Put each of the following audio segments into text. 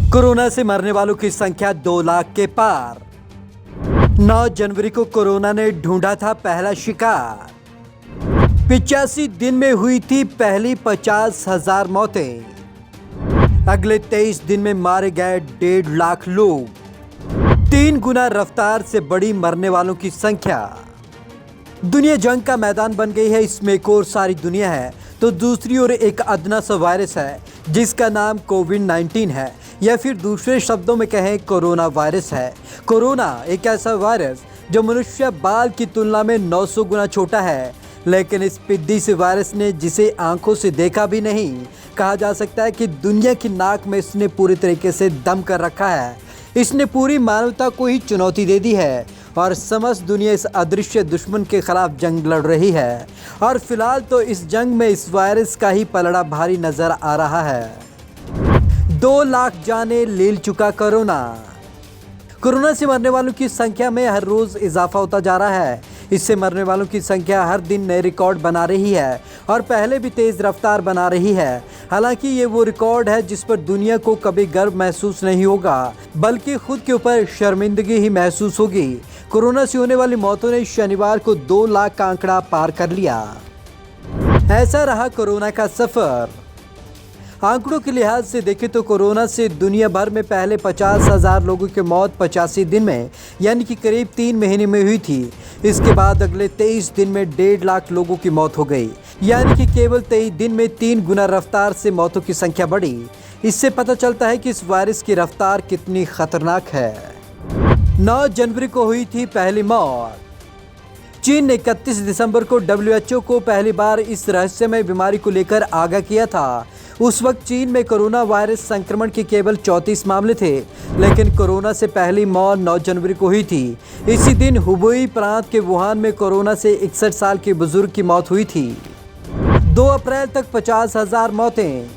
Corona से मरने वालों की संख्या 2 लाख के पार। 9 जनवरी को कोरोना ने ढूंढा था पहला शिकार। 85 दिन में हुई थी पहली 50,000 मौतें। अगले 23 दिन में मारे गए 1.5 लाख लोग। 3 गुना रफ्तार से बढ़ी मरने वालों की संख्या। दुनिया जंग का मैदान बन गई है। इसमें एक और सारी दुनिया है तो दूसरी ओर एक अदना सा वायरस है जिसका नाम कोविड-19 है, या फिर दूसरे शब्दों में कहें कोरोना वायरस है। कोरोना एक ऐसा वायरस जो मनुष्य बाल की तुलना में 900 गुना छोटा है, लेकिन इस पिद्दी से वायरस ने जिसे आंखों से देखा भी नहीं, कहा जा सकता है कि दुनिया की नाक में इसने पूरी तरीके से दम कर रखा है। इसने पूरी मानवता को ही चुनौती दे दी है और समस्त दुनिया इस अदृश्य दुश्मन के खिलाफ जंग लड़ रही है। और फिलहाल तो इस जंग में इस वायरस का ही पलड़ा भारी नजर आ रहा है। 2 लाख जाने ले चुका कोरोना। कोरोना से मरने वालों की संख्या में हर रोज इजाफा होता जा रहा है। इससे मरने वालों की संख्या हर दिन नए रिकॉर्ड बना रही है और पहले भी तेज रफ्तार बना रही है। हालांकि ये वो रिकॉर्ड है जिस पर दुनिया को कभी गर्व महसूस नहीं होगा, बल्कि खुद के ऊपर शर्मिंदगी ही महसूस होगी। कोरोना से होने वाली मौतों ने शनिवार को 2 लाख का आंकड़ा पार कर लिया। ऐसा रहा कोरोना का सफर। आंकड़ों के लिहाज से देखें तो कोरोना से दुनिया भर में पहले 50,000 लोगों की मौत 85 दिन में यानी कि करीब 3 महीने में हुई थी। इसके बाद अगले 23 दिन में 1.5 लाख लोगों की मौत हो गई, यानी कि केवल 23 दिन में 3 गुना रफ्तार से मौतों की संख्या बढ़ी। इससे पता चलता है कि इस वायरस की रफ्तार कितनी खतरनाक है। 9 जनवरी को हुई थी पहली मौत। चीन ने 31 दिसंबर को WHO को पहली बार इस रहस्यमय बीमारी को लेकर आगाह किया था। उस वक्त चीन में कोरोना वायरस संक्रमण के केवल 34 मामले थे, लेकिन कोरोना से पहली मौत 9 जनवरी को हुई थी। इसी दिन हुबेई प्रांत के वुहान में कोरोना से 61 साल के बुजुर्ग की मौत हुई थी। 2 अप्रैल तक 50,000 मौतें।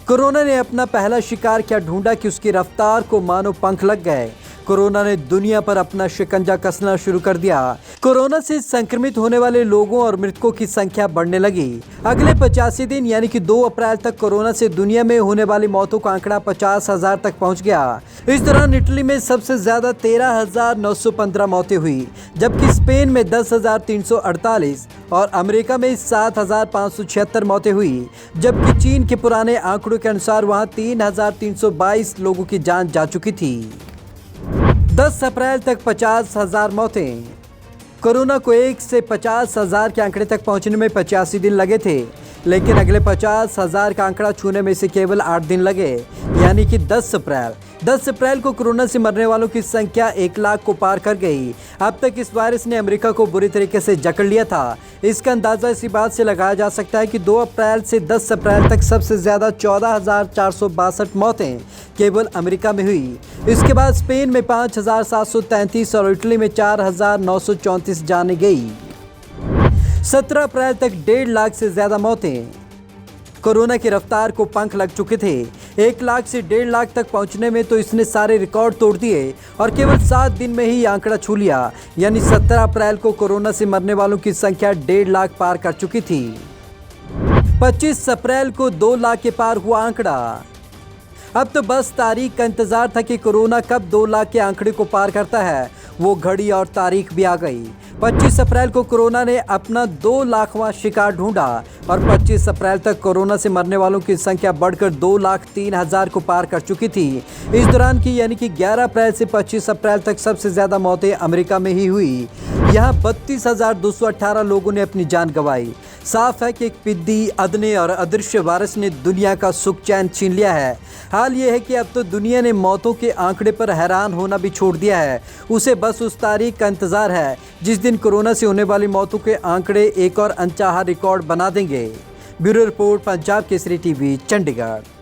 कोरोना ने अपना पहला शिकार क्या ढूंढा कि उसकी रफ्तार को मानो पंख लग गए। कोरोना ने दुनिया पर अपना शिकंजा कसना शुरू कर दिया। कोरोना से संक्रमित होने वाले लोगों और मृतकों की संख्या बढ़ने लगी। अगले 85 दिन यानी कि 2 अप्रैल तक कोरोना से दुनिया में होने वाली मौतों का आंकड़ा 50,000 तक पहुंच गया। इस दौरान इटली में सबसे ज्यादा 13,915 मौतें हुई, जबकि स्पेन में 10,348 और अमेरिका में 7,576 मौतें हुई, जबकि चीन के पुराने आंकड़ों के अनुसार वहां 3,322 लोगों की जान जा चुकी थी। 10 अप्रैल तक 50,000 मौतें। कोरोना को 1 से 50,000 के आंकड़े तक पहुंचने में 85 दिन लगे थे, लेकिन अगले 50,000 का आंकड़ा छूने में से केवल 8 दिन लगे, यानी कि 10 अप्रैल को कोरोना से मरने वालों की संख्या 1 लाख को पार कर गई। अब तक इस वायरस ने अमेरिका को बुरी तरीके से जकड़ लिया था। इसका अंदाजा इसी बात से लगाया जा सकता है कि 2 अप्रैल से 10 अप्रैल तक सबसे ज्यादा 14,462 मौतें केवल अमेरिका में हुई। इसके बाद स्पेन में 5,733 और इटली में 4,934 जाने गई। 17 अप्रैल तक 1.5 लाख से ज्यादा मौतें। कोरोना की रफ्तार को पंख लग चुके थे। 1 लाख से 1.5 लाख तक पहुंचने में तो इसने सारे रिकॉर्ड तोड़ दिए और केवल 7 दिन में ही आंकड़ा छू लिया, यानी 17 अप्रैल को कोरोना से मरने वालों की संख्या 1.5 लाख पार कर चुकी थी। 25 अप्रैल को 2 लाख के पार हुआ आंकड़ा। अब तो बस तारीख का इंतजार था कि कोरोना कब 2 लाख के आंकड़े को पार करता है। वो घड़ी और तारीख भी आ गई। 25 अप्रैल को कोरोना ने अपना 2 लाखवां शिकार ढूंढा और 25 अप्रैल तक कोरोना से मरने वालों की संख्या बढ़कर 2,03,000 को पार कर चुकी थी। इस दौरान की यानी कि 11 अप्रैल से 25 अप्रैल तक सबसे ज्यादा मौतें अमेरिका में ही हुई। यहाँ 32,218 लोगों ने अपनी जान गंवाई। साफ है कि एक पिद्दी, अदने और अदृश्य वायरस ने दुनिया का सुख चैन छीन लिया है। हाल ये है कि अब तो दुनिया ने मौतों के आंकड़े पर हैरान होना भी छोड़ दिया है। उसे बस उस तारीख का इंतजार है जिस दिन कोरोना से होने वाली मौतों के आंकड़े एक और अनचाहा रिकॉर्ड बना देंगे। Bureau report, Punjab Kesari TV, Chandigarh.